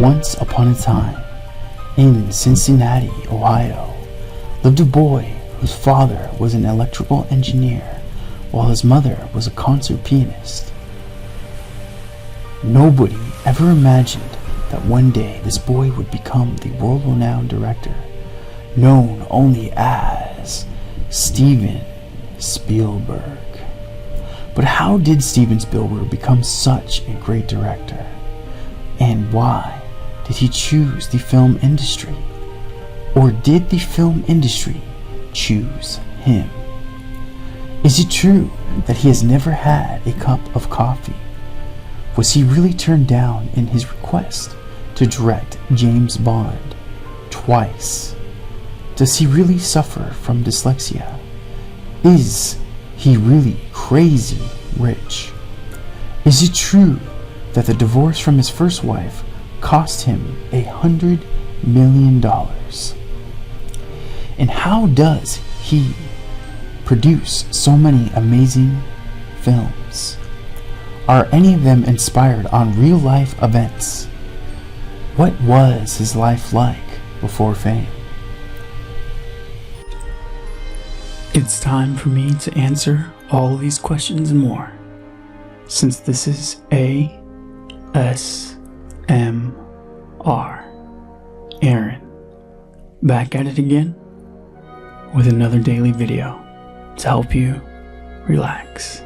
Once upon a time, in Cincinnati, Ohio, lived a boy whose father was an electrical engineer while his mother was a concert pianist. Nobody ever imagined that one day this boy would become the world-renowned director, known only as Steven Spielberg. But how did Steven Spielberg become such a great director? And why did he choose the film industry? Or did the film industry choose him? Is it true that he has never had a cup of coffee? Was he really turned down in his request to direct James Bond twice? Does he really suffer from dyslexia? Is he really crazy rich? Is it true that the divorce from his first wife cost him $100 million? And how does he produce so many amazing films? Are any of them inspired on real-life events? What was his life like before fame? It's time for me to answer all these questions and more, since this is ASMR. Aaron, back at it again with another daily video to help you relax.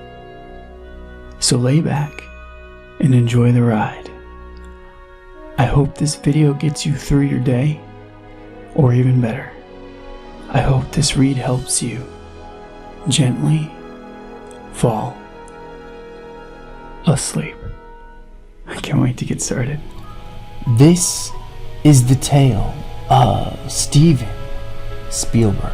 So lay back and enjoy the ride. I hope this video gets you through your day, or even better, I hope this read helps you gently fall asleep. I can't wait to get started. This is the tale of Steven Spielberg.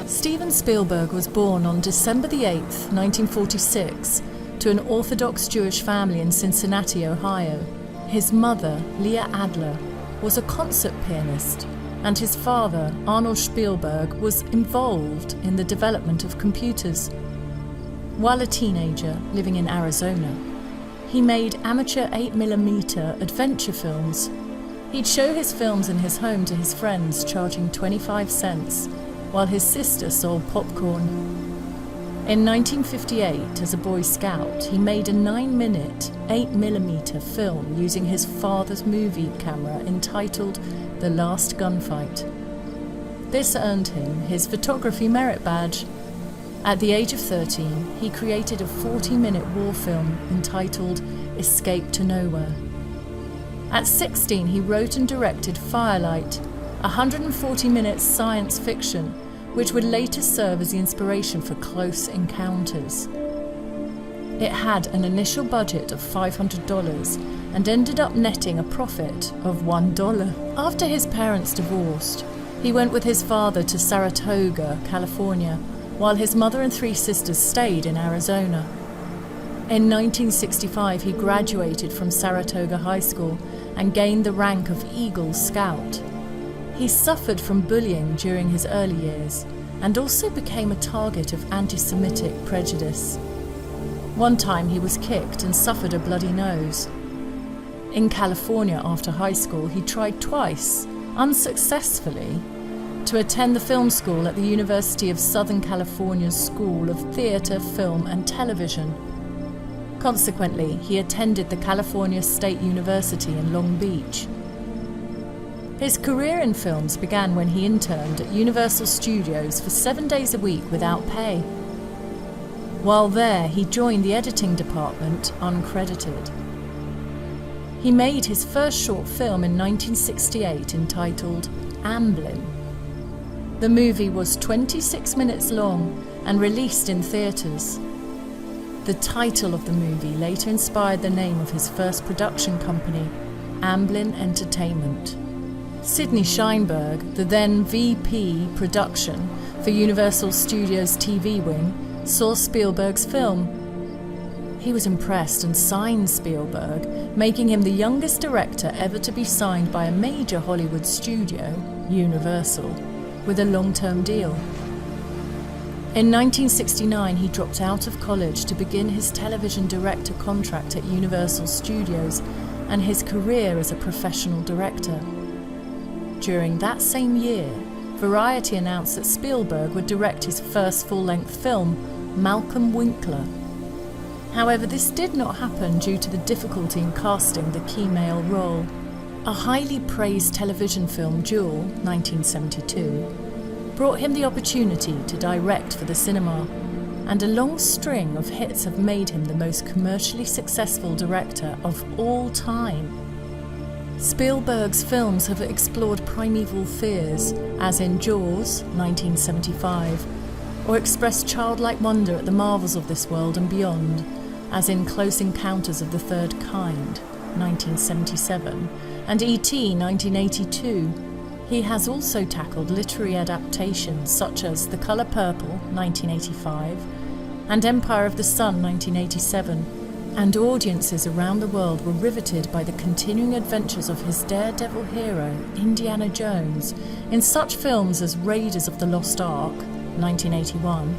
Steven Spielberg was born on December the 8th, 1946, to an Orthodox Jewish family in Cincinnati, Ohio. His mother, Leah Adler, was a concert pianist, and his father, Arnold Spielberg, was involved in the development of computers. While a teenager living in Arizona, he made amateur 8mm adventure films. He'd show his films in his home to his friends, charging 25 cents, while his sister sold popcorn. In 1958, as a Boy Scout, he made a 9-minute 8mm film using his father's movie camera entitled The Last Gunfight. This earned him his photography merit badge. At the age of 13, he created a 40-minute war film entitled Escape to Nowhere. At 16, he wrote and directed Firelight, a 140-minute science fiction which would later serve as the inspiration for Close Encounters. It had an initial budget of $500 and ended up netting a profit of $1. After his parents divorced, he went with his father to Saratoga, California, while his mother and 3 sisters stayed in Arizona. In 1965, he graduated from Saratoga High School and gained the rank of Eagle Scout. He suffered from bullying during his early years and also became a target of anti-Semitic prejudice. One time he was kicked and suffered a bloody nose. In California after high school, he tried twice, unsuccessfully, to attend the film school at the University of Southern California's School of Theatre, Film and Television. Consequently, he attended the California State University in Long Beach. His career in films began when he interned at Universal Studios for 7 days a week without pay. While there, he joined the editing department uncredited. He made his first short film in 1968 entitled Amblin. The movie was 26 minutes long and released in theaters. The title of the movie later inspired the name of his first production company, Amblin Entertainment. Sidney Sheinberg, the then VP production for Universal Studios TV wing, saw Spielberg's film. He was impressed and signed Spielberg, making him the youngest director ever to be signed by a major Hollywood studio, Universal. with a long-term deal. In 1969, he dropped out of college to begin his television director contract at Universal Studios and his career as a professional director. During that same year, Variety announced that Spielberg would direct his first full-length film, Malcolm Winkler. However, this did not happen due to the difficulty in casting the key male role. A highly praised television film, Duel, 1972, brought him the opportunity to direct for the cinema, and a long string of hits have made him the most commercially successful director of all time. Spielberg's films have explored primeval fears, as in Jaws, 1975, or expressed childlike wonder at the marvels of this world and beyond, as in Close Encounters of the Third Kind, 1977, and E.T., 1982. He has also tackled literary adaptations such as The Colour Purple, 1985, and Empire of the Sun, 1987, and audiences around the world were riveted by the continuing adventures of his daredevil hero, Indiana Jones, in such films as Raiders of the Lost Ark, 1981,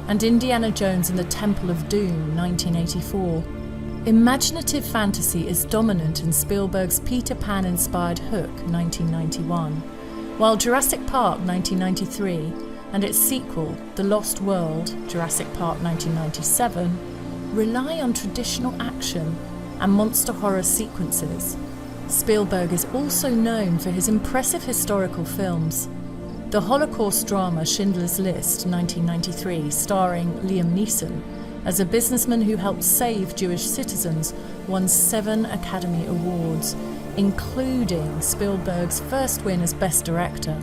and Indiana Jones and the Temple of Doom, 1984. Imaginative fantasy is dominant in Spielberg's Peter Pan-inspired Hook, 1991, while Jurassic Park, 1993, and its sequel, The Lost World, Jurassic Park, 1997, rely on traditional action and monster horror sequences. Spielberg is also known for his impressive historical films. The Holocaust drama Schindler's List, 1993, starring Liam Neeson as a businessman who helped save Jewish citizens, won 7 Academy Awards, including Spielberg's first win as Best Director.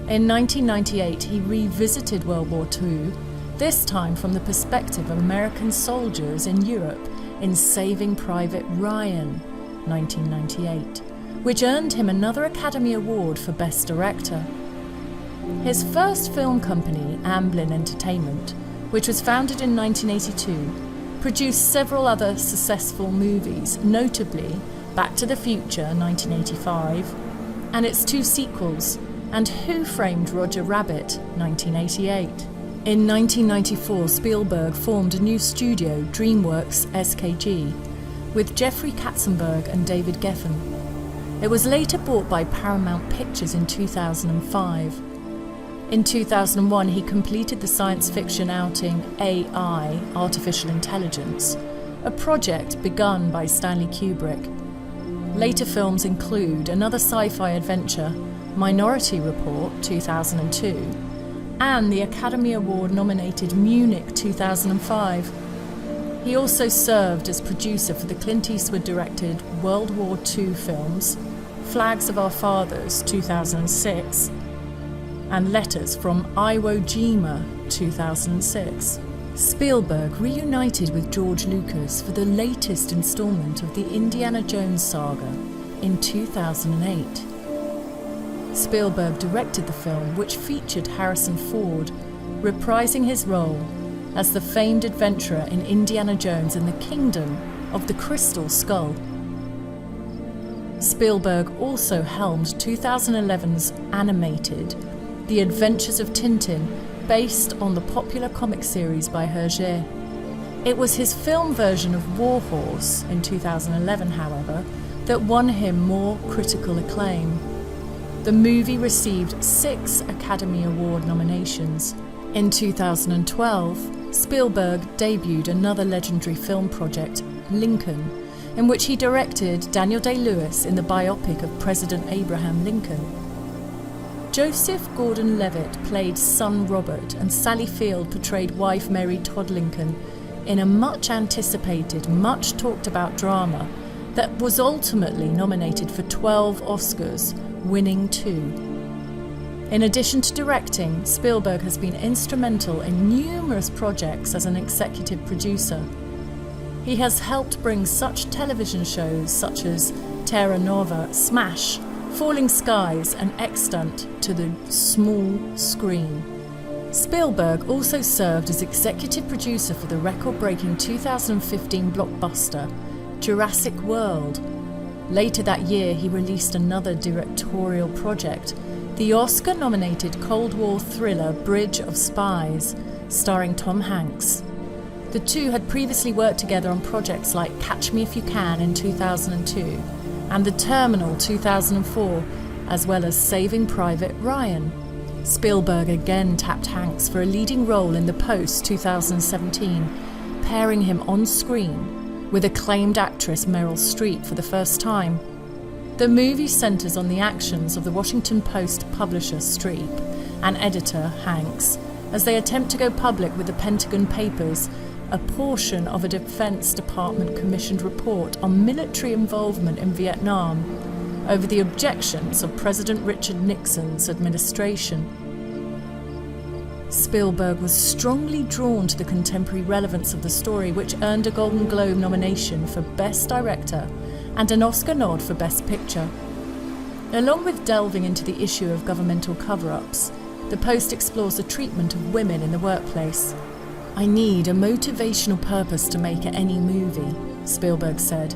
In 1998, he revisited World War II, this time from the perspective of American soldiers in Europe in Saving Private Ryan, 1998, which earned him another Academy Award for Best Director. His first film company, Amblin Entertainment, which was founded in 1982, produced several other successful movies, notably Back to the Future, 1985, and its 2 sequels, and Who Framed Roger Rabbit, 1988. In 1994, Spielberg formed a new studio, DreamWorks SKG, with Jeffrey Katzenberg and David Geffen. It was later bought by Paramount Pictures in 2005. In 2001, he completed the science fiction outing AI, Artificial Intelligence, a project begun by Stanley Kubrick. Later films include another sci-fi adventure, Minority Report, 2002, and the Academy Award-nominated Munich, 2005. He also served as producer for the Clint Eastwood-directed World War II films, Flags of Our Fathers, 2006, and Letters from Iwo Jima, 2006. Spielberg reunited with George Lucas for the latest installment of the Indiana Jones saga in 2008. Spielberg directed the film, which featured Harrison Ford, reprising his role as the famed adventurer in Indiana Jones and the Kingdom of the Crystal Skull. Spielberg also helmed 2011's animated The Adventures of Tintin, based on the popular comic series by Hergé. It was his film version of War Horse in 2011, however, that won him more critical acclaim. The movie received 6 Academy Award nominations. In 2012, Spielberg debuted another legendary film project, Lincoln, in which he directed Daniel Day-Lewis in the biopic of President Abraham Lincoln. Joseph Gordon-Levitt played son Robert, and Sally Field portrayed wife Mary Todd Lincoln in a much-anticipated, much-talked-about drama that was ultimately nominated for 12 Oscars, winning 2. In addition to directing, Spielberg has been instrumental in numerous projects as an executive producer. He has helped bring such television shows such as Terra Nova, Smash, Falling Skies and Extant to the small screen. Spielberg also served as executive producer for the record-breaking 2015 blockbuster Jurassic World. Later that year, he released another directorial project, the Oscar-nominated Cold War thriller Bridge of Spies, starring Tom Hanks. The two had previously worked together on projects like Catch Me If You Can in 2002 and The Terminal 2004, as well as Saving Private Ryan. Spielberg again tapped Hanks for a leading role in The Post 2017, pairing him on screen with acclaimed actress Meryl Streep for the first time. The movie centers on the actions of the Washington Post publisher Streep and editor Hanks as they attempt to go public with the Pentagon Papers, a portion of a Defense Department commissioned report on military involvement in Vietnam over the objections of President Richard Nixon's administration. Spielberg was strongly drawn to the contemporary relevance of the story, which earned a Golden Globe nomination for Best Director and an Oscar nod for Best Picture. Along with delving into the issue of governmental cover-ups, The Post explores the treatment of women in the workplace. "I need a motivational purpose to make any movie," Spielberg said.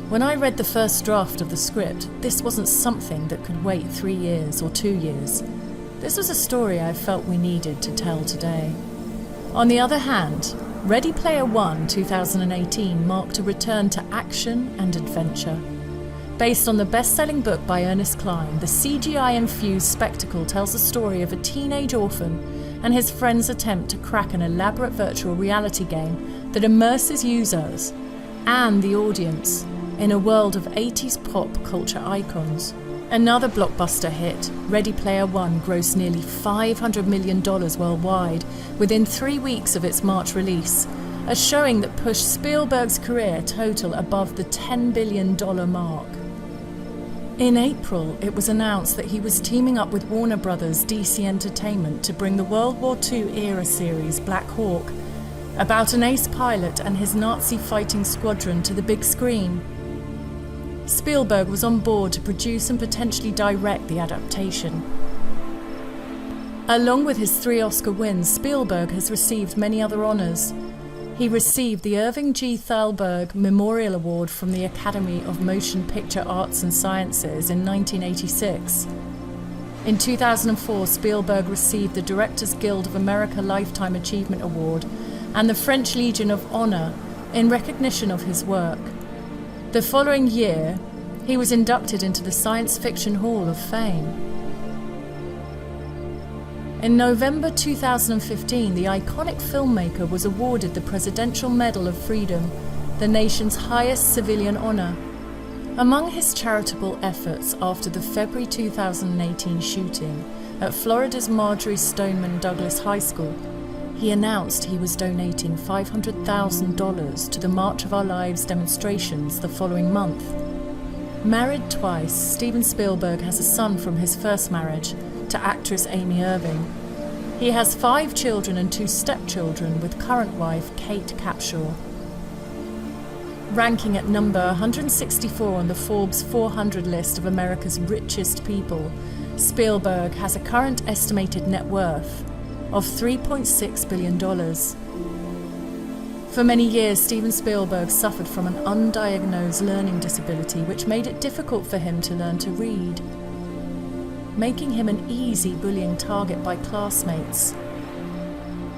"When I read the first draft of the script, this wasn't something that could wait 3 years or 2 years. This was a story I felt we needed to tell today." On the other hand, Ready Player One 2018 marked a return to action and adventure. Based on the best-selling book by Ernest Cline, the CGI-infused spectacle tells the story of a teenage orphan and his friends' attempt to crack an elaborate virtual reality game that immerses users and the audience in a world of 80s pop culture icons. Another blockbuster hit, Ready Player One, grossed nearly $500 million worldwide within 3 weeks of its March release, a showing that pushed Spielberg's career total above the $10 billion mark. In April, it was announced that he was teaming up with Warner Bros. DC Entertainment to bring the World War II-era series Black Hawk, about an ace pilot and his Nazi fighting squadron, to the big screen. Spielberg was on board to produce and potentially direct the adaptation. Along with his 3 Oscar wins, Spielberg has received many other honors. He received the Irving G. Thalberg Memorial Award from the Academy of Motion Picture Arts and Sciences in 1986. In 2004, Spielberg received the Directors Guild of America Lifetime Achievement Award and the French Legion of Honor in recognition of his work. The following year, he was inducted into the Science Fiction Hall of Fame. In November 2015, the iconic filmmaker was awarded the Presidential Medal of Freedom, the nation's highest civilian honor. Among his charitable efforts after the February 2018 shooting at Florida's Marjory Stoneman Douglas High School, he announced he was donating $500,000 to the March of Our Lives demonstrations the following month. Married twice, Steven Spielberg has a son from his first marriage to actress Amy Irving. He has 5 children and 2 stepchildren with current wife Kate Capshaw. Ranking at number 164 on the Forbes 400 list of America's richest people, Spielberg has a current estimated net worth of $3.6 billion. For many years, Steven Spielberg suffered from an undiagnosed learning disability which made it difficult for him to learn to read, making him an easy bullying target by classmates.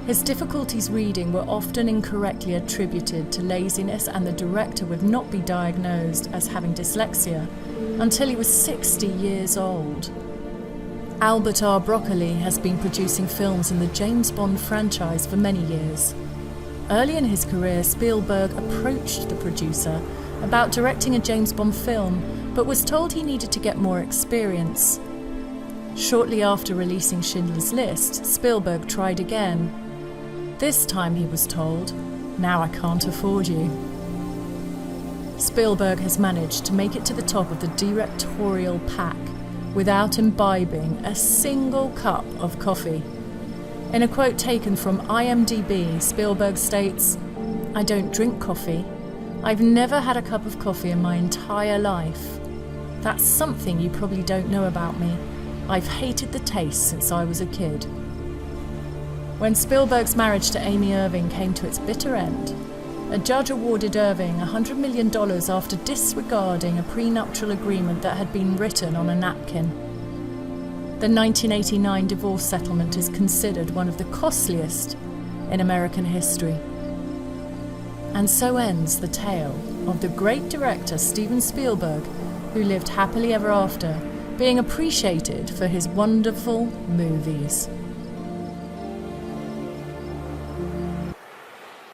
His difficulties reading were often incorrectly attributed to laziness, and the director would not be diagnosed as having dyslexia until he was 60 years old. Albert R. Broccoli has been producing films in the James Bond franchise for many years. Early in his career, Spielberg approached the producer about directing a James Bond film, but was told he needed to get more experience. Shortly after releasing Schindler's List, Spielberg tried again. This time he was told, "Now I can't afford you." Spielberg has managed to make it to the top of the directorial pack without imbibing a single cup of coffee. In a quote taken from IMDb, Spielberg states, "I don't drink coffee. I've never had a cup of coffee in my entire life. That's something you probably don't know about me. I've hated the taste since I was a kid." When Spielberg's marriage to Amy Irving came to its bitter end, A judge awarded Irving $100 million after disregarding a prenuptial agreement that had been written on a napkin. The 1989 divorce settlement is considered one of the costliest in American history. And so ends the tale of the great director Steven Spielberg, who lived happily ever after, being appreciated for his wonderful movies.